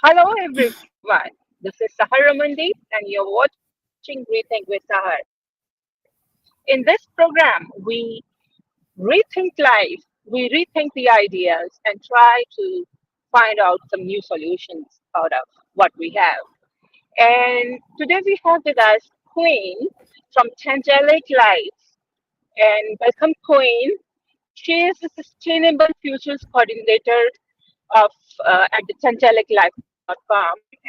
Hello, everyone. This is Sahar and you're watching Rethink with Sahar. In this program, we rethink life, we rethink the ideas, and try to find out some new solutions out of what we have. And today we have with us Queen from Tangelic Life. And welcome, Queen. She is the Sustainable Futures Coordinator of at the TangelicLife.com.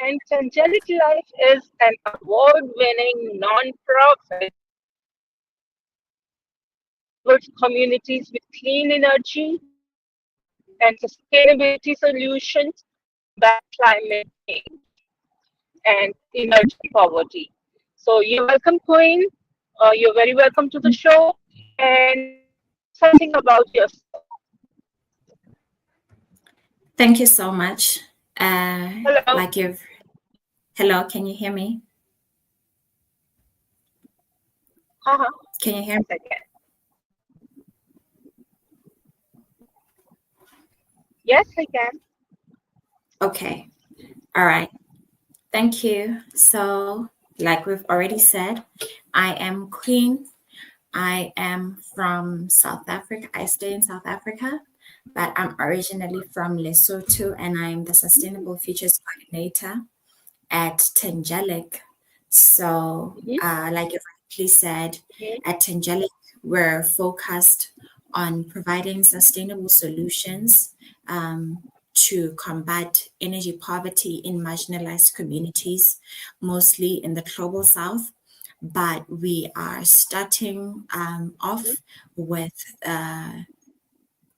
And Tangelic Life is an award-winning non-profit that serves communities with clean energy and sustainability solutions to combat climate change and energy poverty. So you're welcome, Queen. You're very welcome to the show. And tell us something about yourself. Thank you so much. Hello. Like you've, hello, can you hear me? Uh-huh. Can you hear me? Yes, I can. Yes, I can. Okay. All right. Thank you. So, like we've already said, I am Queen. I am from South Africa. I stay in South Africa, but I'm originally from Lesotho and I'm the Sustainable Futures Coordinator at Tangelic. So, like you rightly said, at Tangelic, we're focused on providing sustainable solutions to combat energy poverty in marginalized communities, mostly in the global south. But we are starting off with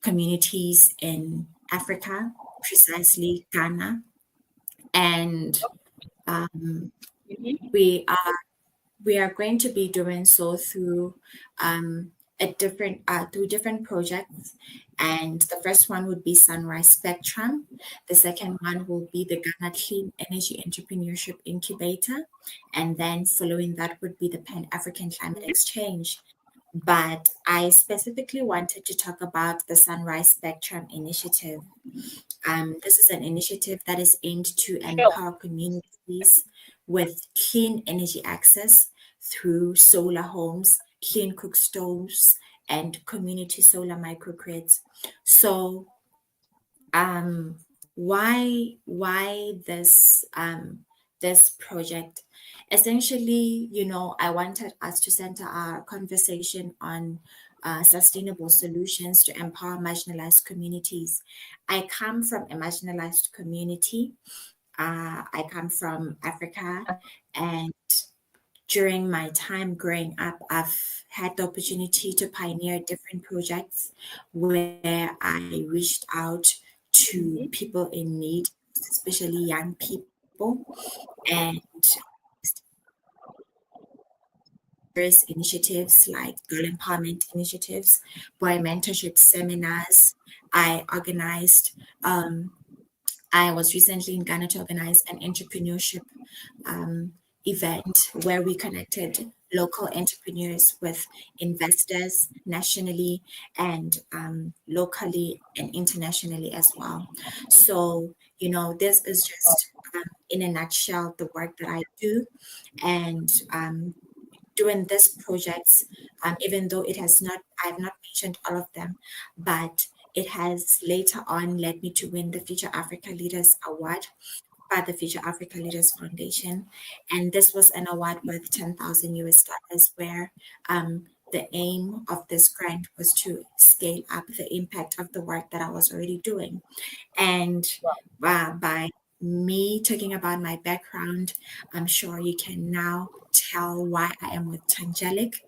communities in Africa, precisely Ghana, and Mhm. we are going to be doing so through different projects, and the first one would be Sunrise Spectrum. The second one will be the Ghana Clean Energy Entrepreneurship Incubator, and then following that would be the Pan African Climate Exchange. But I specifically wanted to talk about the Sunrise Spectrum initiative. This is an initiative that is aimed to Sure. empower communities with clean energy access through solar homes, clean cook stoves, and community solar microgrids. So, why this project? Essentially, I wanted us to center our conversation on sustainable solutions to empower marginalized communities. I come from a marginalized community. I come from Africa, and during my time growing up, I've had the opportunity to pioneer different projects where I reached out to Mhm. people in need, especially young people, and various initiatives like girl empowerment initiatives, boy mentorship seminars. I organized, I was recently in Ghana to organize an entrepreneurship event where we connected local entrepreneurs with investors nationally and locally and internationally as well. So, this is just in a nutshell the work that I do. And doing this projects, even though I've not mentioned all of them, but it has later on led me to win the Future Africa Leaders Award by the Future Africa Leaders Foundation. And this was an award worth 10,000 US dollars, where the aim of this grant was to scale up the impact of the work that I was already doing. And by me talking about my background, I'm sure you can now tell why I am with Tangelic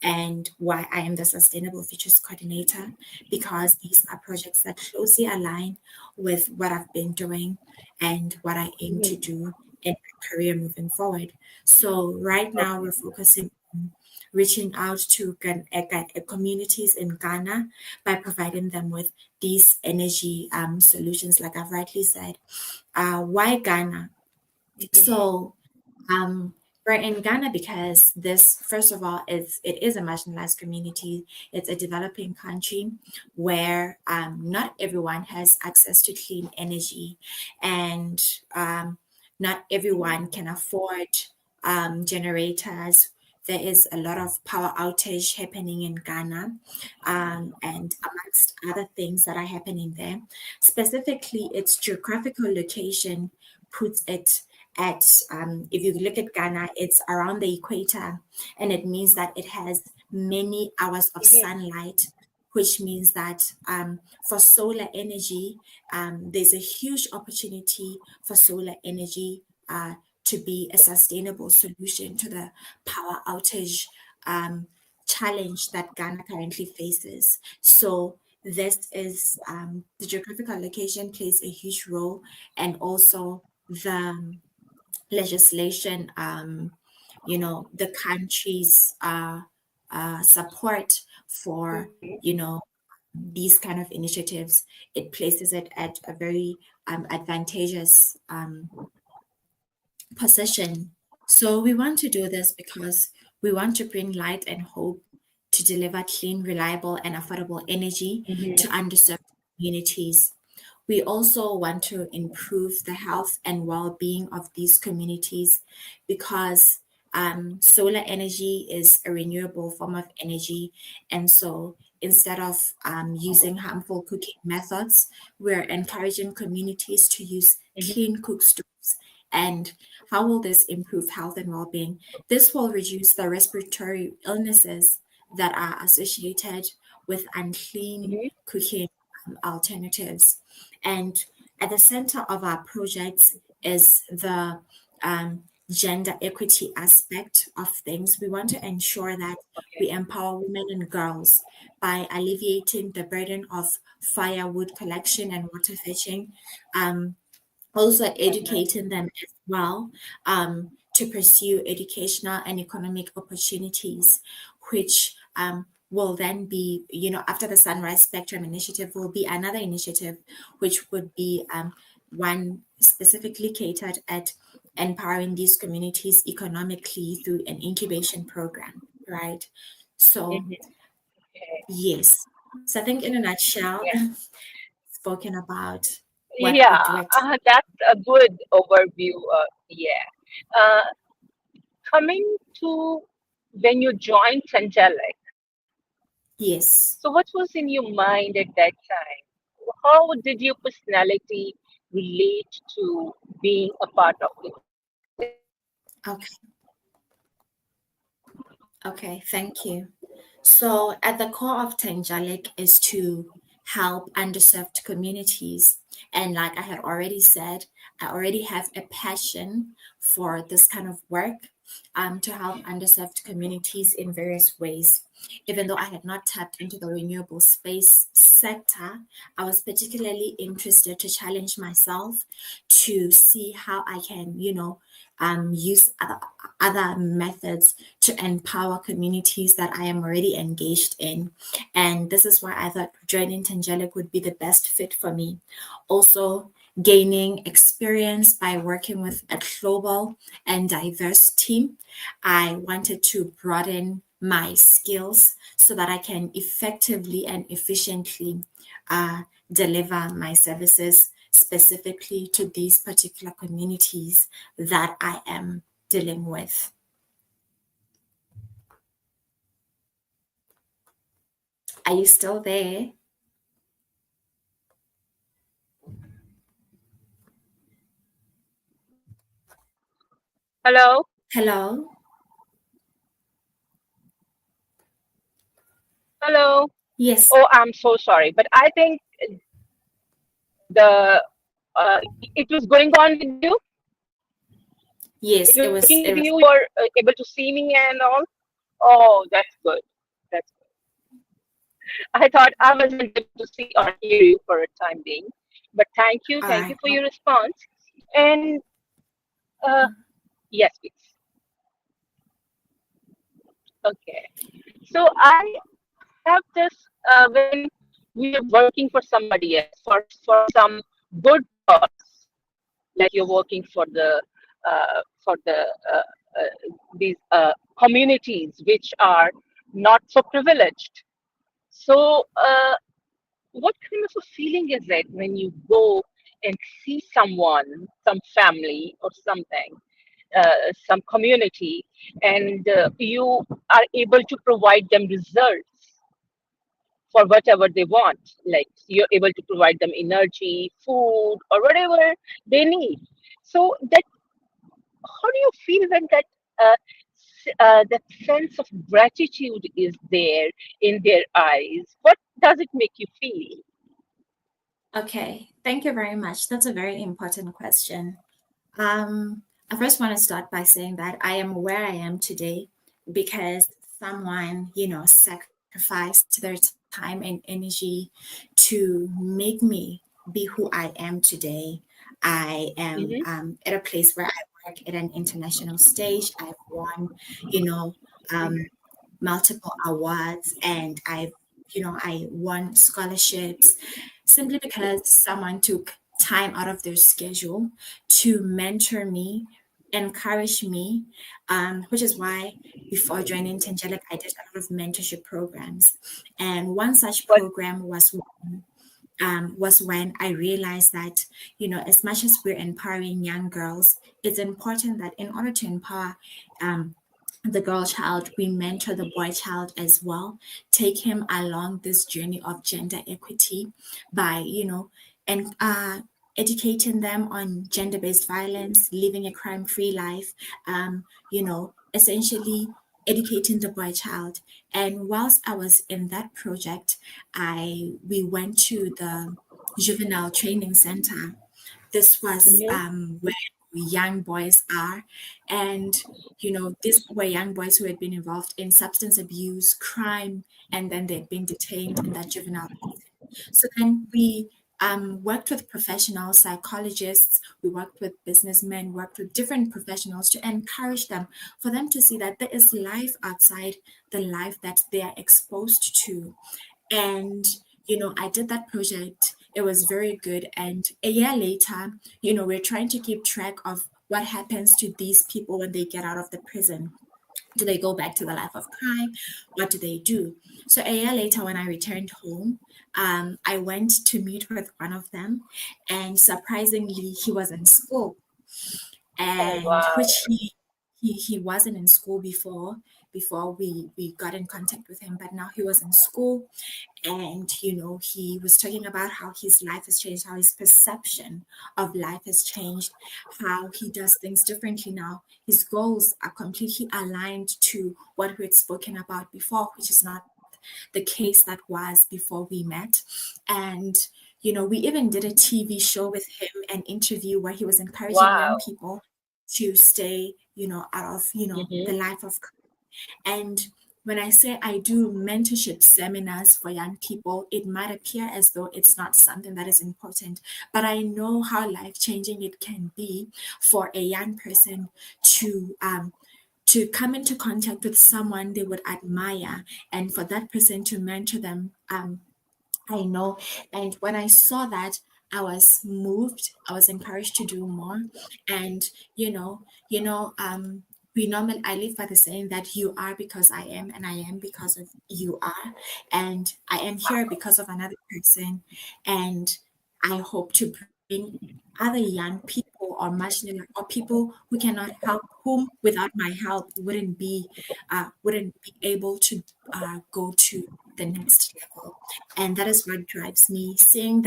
and why I am the Sustainable Futures Coordinator, because these are projects that closely align with what I've been doing and what I aim to do in my career moving forward. So right now we're focusing on reaching out to communities in Ghana by providing them with these energy solutions, like I've rightly said. Why Ghana? So um, We're in Ghana because this, first of all, it is a marginalized community. It's a developing country where not everyone has access to clean energy, and not everyone can afford generators. There is a lot of power outage happening in Ghana, and amongst other things that are happening there. Specifically, its geographical location puts it at, if you look at Ghana, it's around the equator, and it means that it has many hours of Mhm. sunlight, which means that for solar energy, there's a huge opportunity for solar energy to be a sustainable solution to the power outage um, challenge that Ghana currently faces. So this is the geographical location plays a huge role, and also the legislation, the country's support for, these kind of initiatives. It places it at a very advantageous position. So we want to do this because we want to bring light and hope to deliver clean, reliable, and affordable energy to Mhm. underserved communities. We also want to improve the health and well-being of these communities because solar energy is a renewable form of energy. And so instead of using harmful cooking methods, we're encouraging communities to use Mhm. clean cook stoves. And how will this improve health and well-being? This will reduce the respiratory illnesses that are associated with unclean Mhm. cooking alternatives. And at the center of our projects is the um, gender equity aspect of things. We want to ensure that we Okay. empower women and girls by alleviating the burden of firewood collection and water fetching, also Uh-huh. educating them as well to pursue educational and economic opportunities, which will then be, after the Sunrise Spectrum Initiative, will be another initiative, which would be one specifically catered at empowering these communities economically through an incubation program, right? So, Mhm. Okay. yes. So I think in a nutshell, Yeah. spoken about what we Yeah, do at. that's a good overview. Yeah. Uh, Coming to when you joined Tangelic, Yes. so what was in your mind at that time? How did your personality relate to being a part of the organization? Okay. Okay. Thank you. So, at the core of Tangelic is to help underserved communities. And like I had already said, I already have a passion for this kind of work, to help underserved communities in various ways. Even though I had not tapped into the renewable space sector, I was particularly interested to challenge myself to see how I can, use other methods to empower communities that I am already engaged in. And this is why I thought joining Tangelic would be the best fit for me. Also, gaining experience by working with a global and diverse team, I wanted to broaden my skills so that I can effectively and efficiently deliver my services specifically to these particular communities that I am dealing with. Are you still there? Hello? Hello? Hello? Yes, Oh, I'm so sorry, but I think the it was going on with you. yes, It it was was, working it with was, you. You're able to see me and all. Oh, that's good. That's good. I thought I wasn't able to see or hear you for a time being, but thank you. all Thank you right. for your response. And yes, please. Okay. So I have this when we are working for somebody else for some good cause, like you're working for the these communities which are not so privileged. So, what kind of a feeling is it when you go and see someone, some family or something, some community, and you are able to provide them results for whatever they want? Like you're able to provide them energy, food, or whatever they need. So that, how do you feel when that sense of gratitude is there in their eyes? What does it make you feel? Okay, thank you very much. That's a very important question. I first want to start by saying that I am where I am today because someone, sacrificed their time and energy to make me be who I am today. I am Hmm. at a place where I work at an international stage. I've won, you know, um, multiple awards, and I won scholarships simply because someone took time out of their schedule to mentor me, encourage me, which is why before joining Tangelic, I did a lot of mentorship programs. And one such But program was when I realized that, as much as we're empowering young girls, it's important that in order to empower um, the girl child, we mentor the boy child as well, take him along this journey of gender equity by, and educating them on gender-based violence, living a crime-free life, essentially educating the boy child. And whilst I was in that project, we went to the juvenile training center. This was mhm, where young boys are, and these were young boys who had been involved in substance abuse, crime, and then they'd been detained in that juvenile. So then we worked with professional psychologists, we worked with businessmen, worked with different professionals to encourage them, for them to see that there is life outside the life that they are exposed to. And, I did that project. It was very good. And a year later, we're trying to keep track of what happens to these people when they get out of the prison. Do they go back to the life of crime? What do they do? So a year later, when I returned home, I went to meet with one of them, and surprisingly, he was in school, oh and wow. which he wasn't in school before we got in contact with him, but now he was in school, and he was talking about how his life has changed, how his perception of life has changed, how he does things differently now. His goals are completely aligned to what we had spoken about before, which is not the case that was before we met. And we even did a TV show with him, an interview where he was encouraging young Wow. people to stay out of Hmm. the life of. And when I say I do mentorship seminars for young people, it might appear as though it's not something that is important, but I know how life changing it can be for a young person to come into contact with someone they would admire, and for that person to mentor them. I know. And when I saw that, I was moved. I was encouraged to do more. And you know, you know, we normally I live by the saying that you are because I am, and I am because of you are, and I am here because of another person, and I hope to bring other young people or marginal or people who cannot help, whom without my help wouldn't be able to go to the next level. And that is what drives me, seeing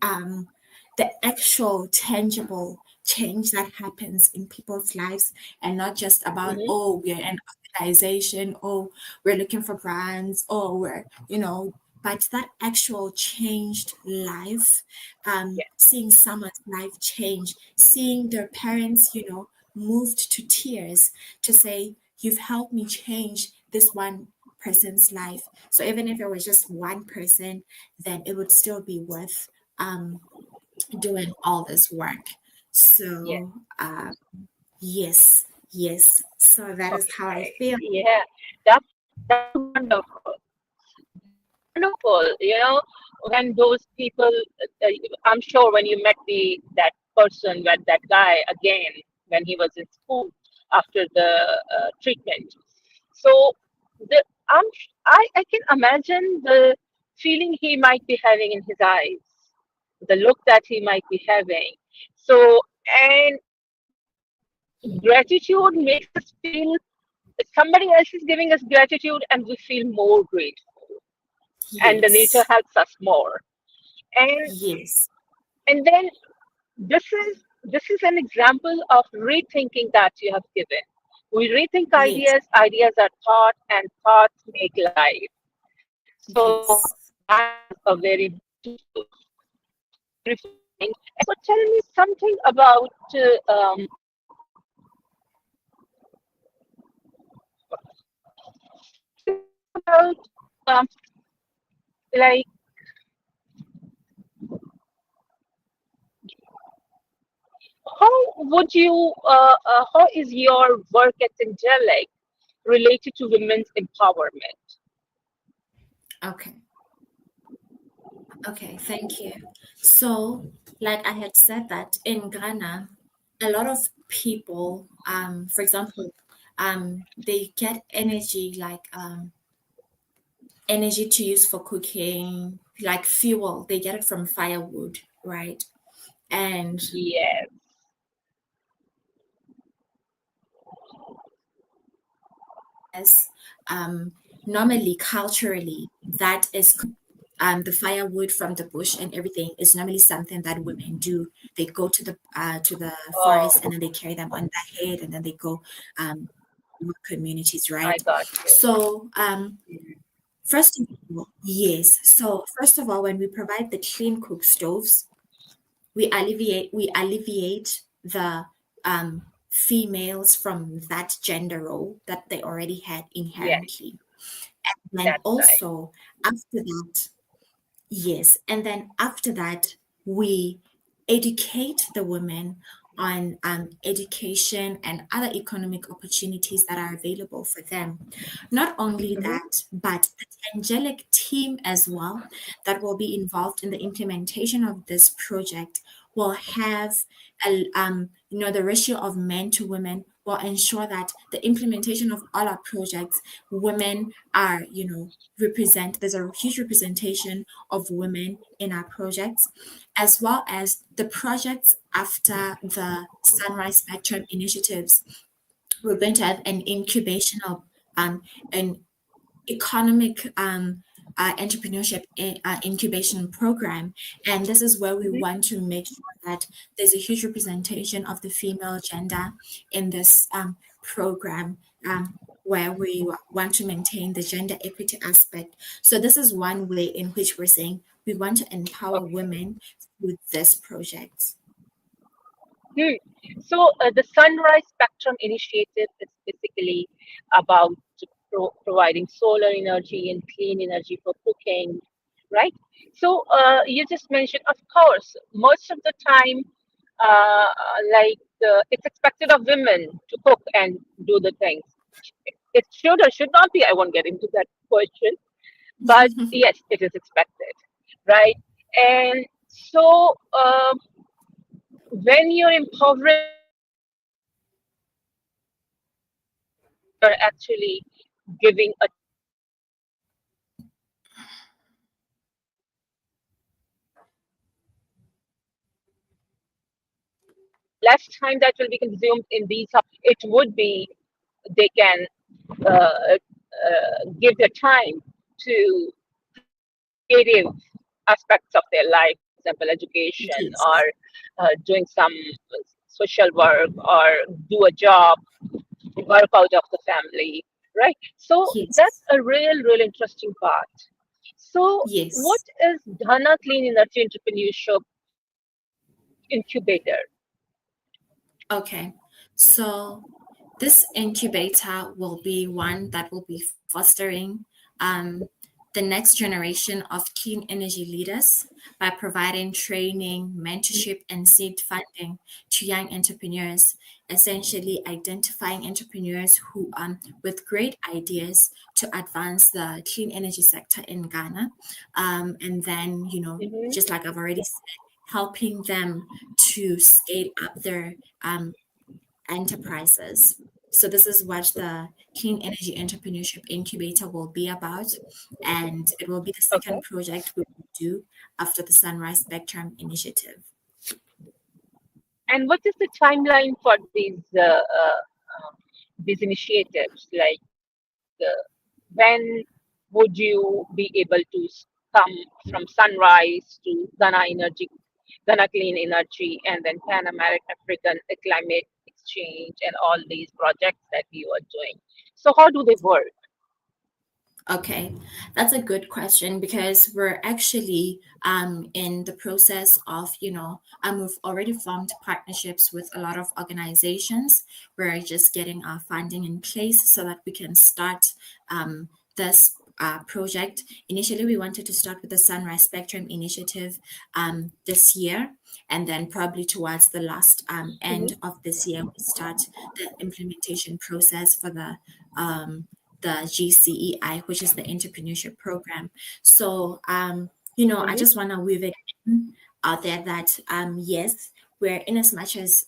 um the actual tangible change that happens in people's lives, and not just about, Hmm. oh, we're an organization, oh, we're looking for grants, oh, we're but that actual changed life, Yeah. seeing someone's life change, seeing their parents moved to tears to say, you've helped me change this one person's life. So even if it was just one person, then it would still be worth um, doing all this work. Yeah. So yes, yes. So that is how I Okay. feel. Yeah. That's wonderful. That's wonderful. When those people, I'm sure when you met that person, that guy again, when he was in school, after the treatment. So the I can imagine the feeling he might be having in his eyes, the look that he might be having. So, and gratitude makes us feel somebody else is giving us gratitude and we feel more grateful, and the nature Yes. helps us more. And Yes. and then this is an example of rethinking that you have given. We rethink Yes. ideas, ideas are thought, and thoughts make life. So Yes. that is a very beautiful, beautiful thing. And so tell me something about about um, like how would you how is your work at Tangelic related to women's empowerment? Okay. Okay, thank you. So, like I had said that in Ghana, a lot of people, for example, they get energy like energy to use for cooking, like fuel. They get it from firewood, right? And Yes, as normally culturally, that is the firewood from the bush and everything is normally something that women do. They go to the forest and oh, then they carry them on their head and then they go work communities, I right? got you. So first of all, yes. So first of all, when we provide the clean cook stoves, we alleviate the females from that gender role that they already had Yes, inherently. And that's right. also after that, yes, and then after that, we educate the women on education and other economic opportunities that are available for them. Not only Hmm. that, but the Tangelic team as well that will be involved in the implementation of this project will have the ratio of men to women will ensure that the implementation of all our projects, women are, there's a huge representation of women in our projects, as well as the projects after the Sunrise Spectrum initiatives. We're going to have an incubation of an economic entrepreneurship incubation program. And this is where we Hmm. want to make sure that there's a huge representation of the female gender in this program. Where we want to maintain the gender equity aspect. So, this is one way in which we're saying we want to empower Okay. women with this project. Hmm. So the Sunrise Spectrum Initiative is basically about providing solar energy and clean energy for cooking, right? So you just mentioned, of course, most of the time, uh, it's expected of women to cook and do the things. It should or should not be. I won't get into that question, but yes, it is expected, right? And so when you're empowering women, you're actually giving a less time that will be consumed in these. It would be they can give their time to creative aspects of their life, for example, education or Yes, doing some social work or do a job, work out of the family, right? So that's yes, a real interesting part. So, what yes. is Dhana Clean Energy Entrepreneurship Incubator? Okay. So this incubator will be one that will be fostering um, the next generation of clean energy leaders by providing training, mentorship, and seed funding to young entrepreneurs, essentially identifying entrepreneurs who with great ideas to advance the clean energy sector in Ghana. And then, Hmm. just like I've already said, helping them to scale up their enterprises. So this is what the Clean Energy Entrepreneurship Incubator will be about, and it will be the second Okay. project we will do after the Sunrise Spectrum Initiative. And what is the timeline for these initiatives? Like, when would you be able to come from Sunrise to Ghana Clean Energy, and then Pan American African Climate Exchange, and all these projects that you are doing? So how do they work? Okay, that's a good question because we're actually in the process of, we've already formed partnerships with a lot of organizations. We're just getting our funding in place so that we can start this project. Initially, we wanted to start with the Sunrise Spectrum Initiative this year, and then probably towards the last end Hmm. of this year, we start the implementation process for the GCEI, which is the entrepreneurship program. So, I just want to weave it in out there that, yes, we're in as much as,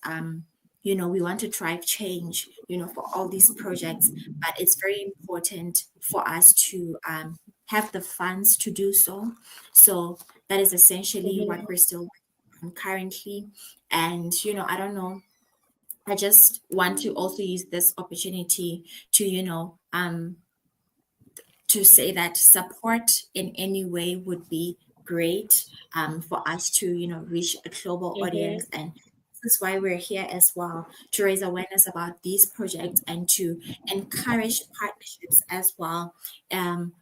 we want to drive change, for all these projects, but it's very important for us to have the funds to do so. So that is essentially what Hmm. we're still working on currently. And, I don't know, I just want to also use this opportunity to, to say that support in any way would be great for us to reach a global audience, Hmm. and this is why we're here as well, to raise awareness about these projects and to encourage partnerships as well,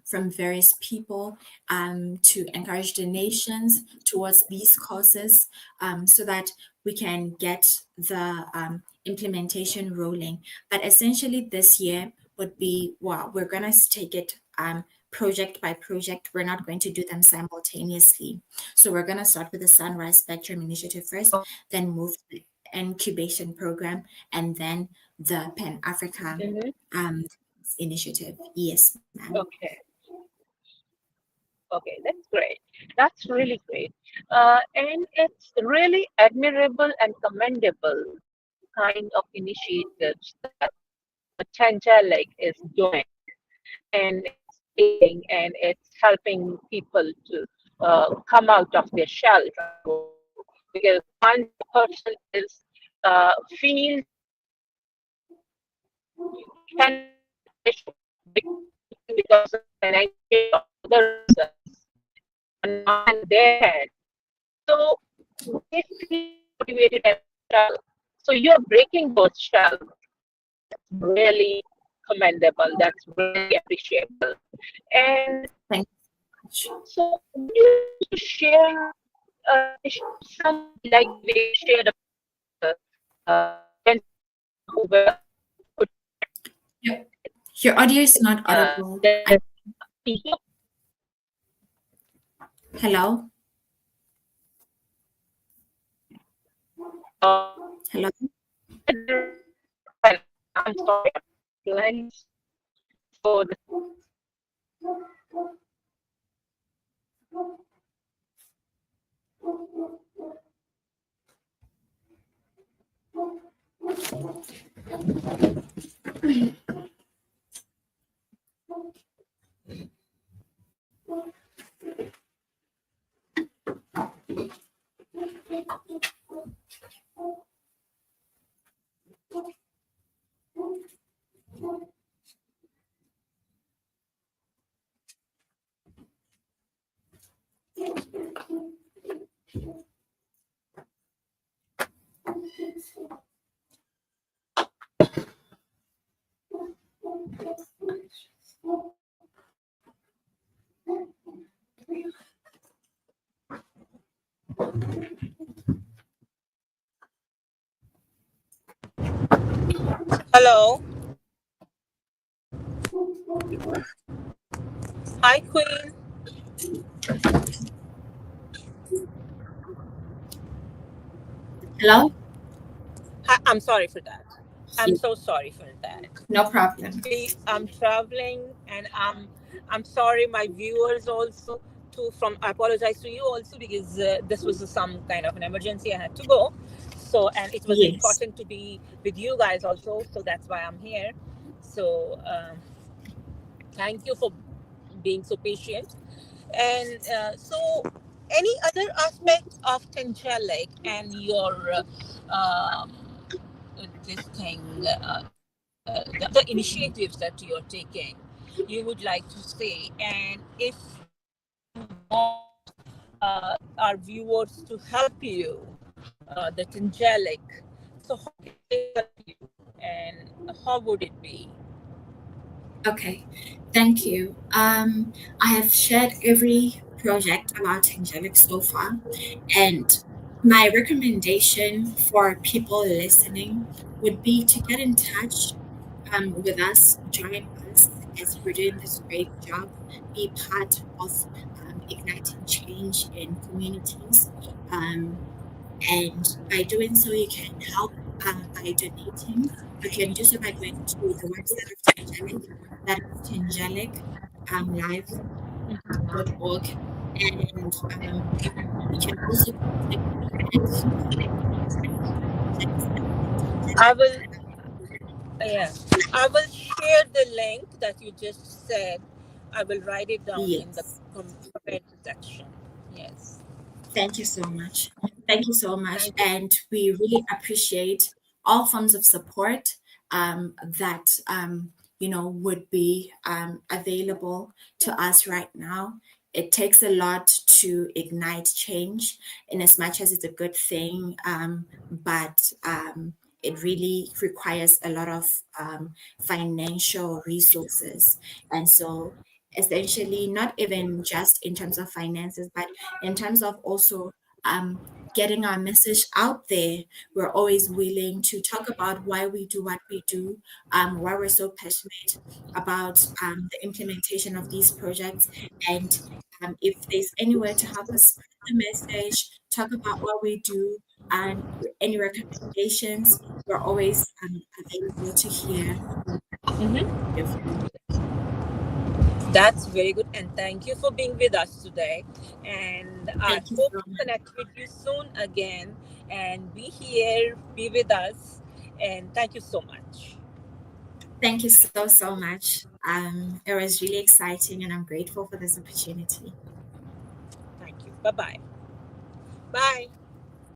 from various people, to encourage donations towards these causes, so that we can get the implementation rolling. But essentially this year would be, well, we're going to take it project by project. We're not going to do them simultaneously. So we're going to start with the Sunrise Spectrum Initiative first, then move to the incubation program, and then the Pan Africa Hmm. um, initiative. Yes, ma'am. Okay. Okay, that's great. That's really great. And it's really admirable and commendable, the kind of initiatives that Tangelic is doing. And it's aiding and it's helping people to come out of their shell, and grow. Because once a person is feels he cannot accomplish because of financial or other reasons are not in their hand. So they feel demotivated and struggle. So you're breaking those shells. That's really commendable. That's really appreciable. And Thank you so much. so would you like to share some, like the way you shared about gentlemen who were put Your, your audio is not audible. the Hello? Hello? I'm sorry, lines. So the Hello. Hi, Queen. Hello? Hi, I'm sorry for that. I'm Yeah, so sorry for that. no problem. Actually, I'm traveling, and I'm sorry, my viewers also. I apologize to you also because this was some kind of an emergency. I had to go. So, and it was Yes. important to be with you guys also. So that's why I'm here. So thank you for being so patient. And so, any other aspect of Tangelic and your this thing, the initiatives that you're taking, you would like to say? And if you want our viewers to help you, the Tangelic, so how can they help you, and how would it be? Okay, thank you. I have shared every project about Angelic so far, and my recommendation for people listening would be to get in touch with us, join us as we're doing this great job, be part of igniting change in communities. Um, and by doing so, you can help by donating. You can do so by going to the website of Tangelic, that is tangelic.live.org. And you can also contact me at I will, yeah, I will share the link that you just said. I will write it down in the yes. comment section. Yes. Thank you so much. Thank you so much. Thank you. And we really appreciate all forms of support that, would be available to us right now. It takes a lot to ignite change, in as much as it's a good thing, but it really requires a lot of financial resources. And so, essentially, not even just in terms of finances, but in terms of also um, getting our message out there. We're always willing to talk about why we do what we do, why we're so passionate about the implementation of these projects. And if there's anywhere to help us spread the message, talk about what we do, and any recommendations, we're always available to hear Mhm. if That's very good. And thank you for being with us today. And I thank you hope so to much. connect with you soon again. And be here, be with us. And thank you so much. Thank you so much. It was really exciting, and I'm grateful for this opportunity. Thank you. Bye bye. Bye.